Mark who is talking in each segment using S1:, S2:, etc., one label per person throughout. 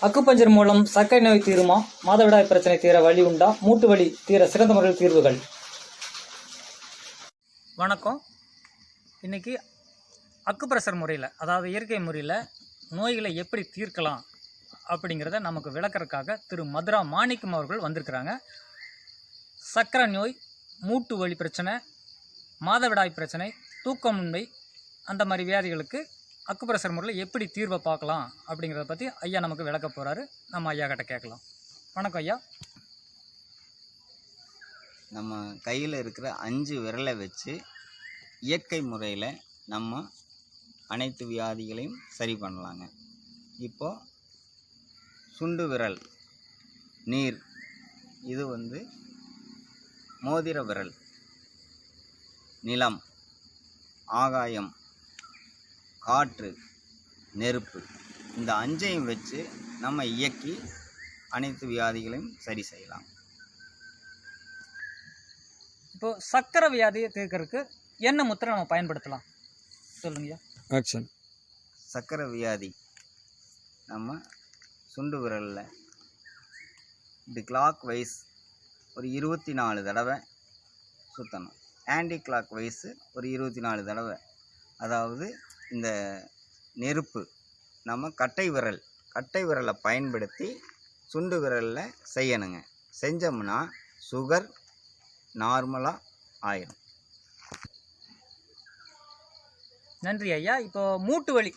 S1: Acupuncture மூலம் சர்க்கரை நோய் தீருமா? மாதவிடாய் பிரச்சனை தீர வழி உண்டா? மூட்டு வலி தீர சிறந்த முறையில் தீர்வுகள். வணக்கம். இன்னைக்கு அக்குப்ரெஷர் முறையில், அதாவது இயற்கை முறையில் நோய்களை எப்படி தீர்க்கலாம் அப்படிங்கிறத நமக்கு விளக்கறதுக்காக திரு மதுரா மாணிக்கம் அவர்கள் வந்திருக்கிறாங்க. சர்க்கரை நோய், மூட்டு வலி பிரச்சனை, மாதவிடாய் பிரச்சனை, தூக்கமின்மை, அந்த மாதிரி வியாதிகளுக்கு அக்குப்ரெஷர் முறையில் எப்படி தீர்வை பார்க்கலாம் அப்படிங்கிறத பற்றி ஐயா நமக்கு விளக்க போகிறாரு. நம்ம ஐயா கிட்ட கேட்கலாம். வணக்கம் ஐயா.
S2: நம்ம கையில் இருக்கிற 5 விரலை வச்சு இயற்கை முறையில் நம்ம அனைத்து வியாதிகளையும் சரி பண்ணலாங்க. இப்போது சுண்டு விரல், நீர், இது மோதிர விரல், நிலம், ஆகாயம், காற்று, நெருப்பு, இந்த 5ஐயும் வச்சு நம்ம இயக்கி அனைத்து வியாதிகளையும் சரி செய்யலாம்.
S1: இப்போது சர்க்கரை வியாதியை தீர்க்கறதுக்கு என்ன முத்திரை நம்ம பயன்படுத்தலாம் சொல்லுங்கய்யா.
S3: ஆக்ஷன்.
S2: சர்க்கரை வியாதி நம்ம சுண்டு விரலில் இது கிளாக் வைஸ் ஒரு 24 தடவை சுற்றணும். ஆன்டி கிளாக் வைஸு ஒரு 24 தடவை. அதாவது இந்த நெருப்பு நம்ம கட்டை விரலை பயன்படுத்தி சுண்டு விரலில் செய்யணுங்க. செஞ்சோம்னா சுகர் நார்மலாக ஆயிடும்.
S1: நன்றி ஐயா. இப்போ மூட்டு வலி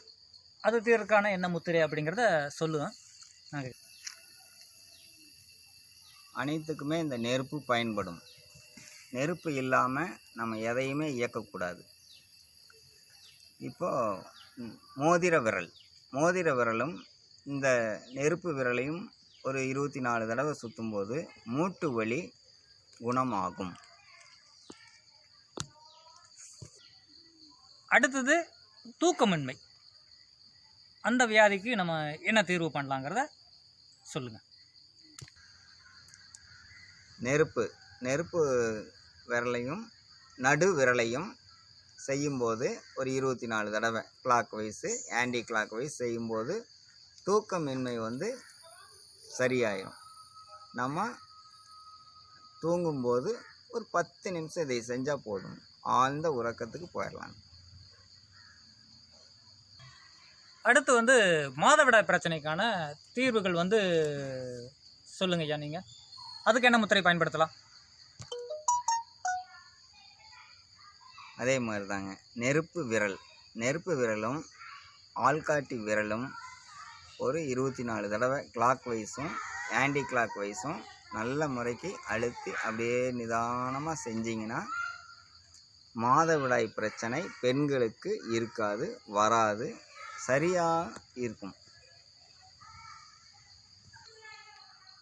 S1: அது தீர்க்கான என்ன முத்திரை அப்படிங்கிறத சொல்லுவேன்.
S2: அனைத்துக்குமே இந்த நெருப்பு பயன்படும். நெருப்பு இல்லாமல் நம்ம எதையுமே இயக்கக்கூடாது. இப்போது மோதிர விரலும் இந்த நெருப்பு விரலையும் ஒரு 24 தடவை சுற்றும்போது மூட்டு வலி குணமாகும்.
S1: அடுத்தது தூக்கமின்மை, அந்த வியாதிக்கு நம்ம என்ன தீர்வு பண்ணலாங்கிறத சொல்லுங்கள்.
S2: நெருப்பு விரலையும் நடு விரலையும் செய்யும்போது ஒரு 24 தடவை clockwise, anticlockwise செய்யும்போது தூக்கமின்மை சரியாயிடும். நம்ம தூங்கும்போது ஒரு 10 நிமிஷம் இதை செஞ்சால் போதும், ஆழ்ந்த உறக்கத்துக்கு போயிடலாம்.
S1: அடுத்து மாதவிடாய் பிரச்சனைக்கான தீர்வுகள் சொல்லுங்க ஐயா. நீங்கள் அதுக்கு என்ன முத்திரை பயன்படுத்தலாம்?
S2: அதே மாதிரி தாங்க, நெருப்பு விரலும் ஆள்காட்டி விரலும் ஒரு 24 தடவை கிளாக் வைஸும் ஆன்டி கிளாக் வைஸும் நல்ல முறைக்கு அழுத்தி அப்படியே நிதானமாக செஞ்சிங்கன்னா மாதவிடாய் பிரச்சனை பெண்களுக்கு இருக்காது, வராது, சரியாக இருக்கும்.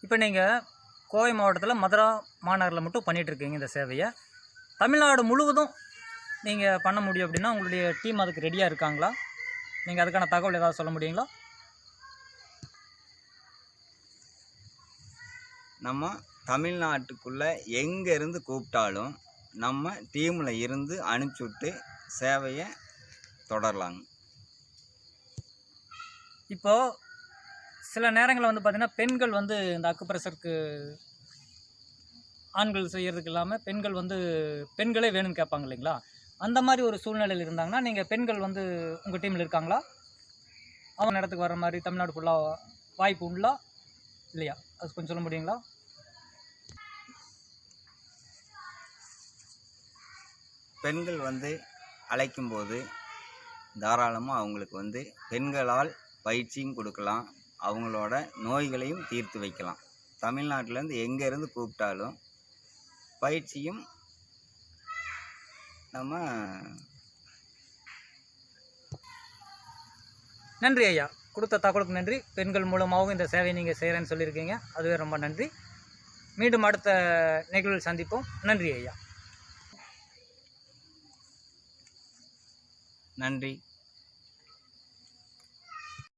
S1: இப்போ நீங்கள் கோவை மாவட்டத்தில் மதுரா மாநகரில் மட்டும் பண்ணிகிட்ருக்கீங்க இந்த சேவையை. தமிழ்நாடு முழுவதும் நீங்கள் பண்ண முடியும் அப்படின்னா உங்களுடைய டீம் அதுக்கு ரெடியாக இருக்காங்களா? நீங்கள் அதுக்கான தகவல் ஏதாவது சொல்ல முடியுங்களா?
S2: நம்ம தமிழ்நாட்டுக்குள்ளே எங்கேருந்து கூப்பிட்டாலும் நம்ம டீமில் இருந்து அனுப்பிச்சுட்டு சேவையை தொடரலாங்க.
S1: இப்போது சில நேரங்களில் பார்த்திங்கன்னா பெண்கள் இந்த அக்குப்ரெஷருக்கு ஆண்கள் செய்கிறதுக்கு இல்லாமல் பெண்கள் பெண்களே வேணும்னு கேட்பாங்க இல்லைங்களா? அந்த மாதிரி ஒரு சூழ்நிலையில் இருந்தாங்கன்னா நீங்கள் பெண்கள் உங்கள் டீமில் இருக்காங்களா? அவங்க இடத்துக்கு வர மாதிரி தமிழ்நாடு ஃபுல்லாக வாய்ப்பு உண்டா இல்லையா? அது கொஞ்சம் சொல்ல முடியுங்களா?
S2: பெண்கள் அழைக்கும்போது தாராளமாக அவங்களுக்கு பெண்களால் பயிற்சியும் கொடுக்கலாம், அவங்களோட நோய்களையும் தீர்த்து வைக்கலாம். தமிழ்நாட்டிலேருந்து எங்கேருந்து கூப்பிட்டாலும் பயிற்சியும் நம்ம.
S1: நன்றி ஐயா, கொடுத்த தகவலுக்கு நன்றி. பெண்கள் மூலமாகவும் இந்த சேவையை நீங்கள் செய்கிறேன்னு சொல்லியிருக்கீங்க, அதுவே ரொம்ப நன்றி. மீண்டும் அடுத்த நிகழ்வில் சந்திப்போம். நன்றி ஐயா.
S2: நன்றி.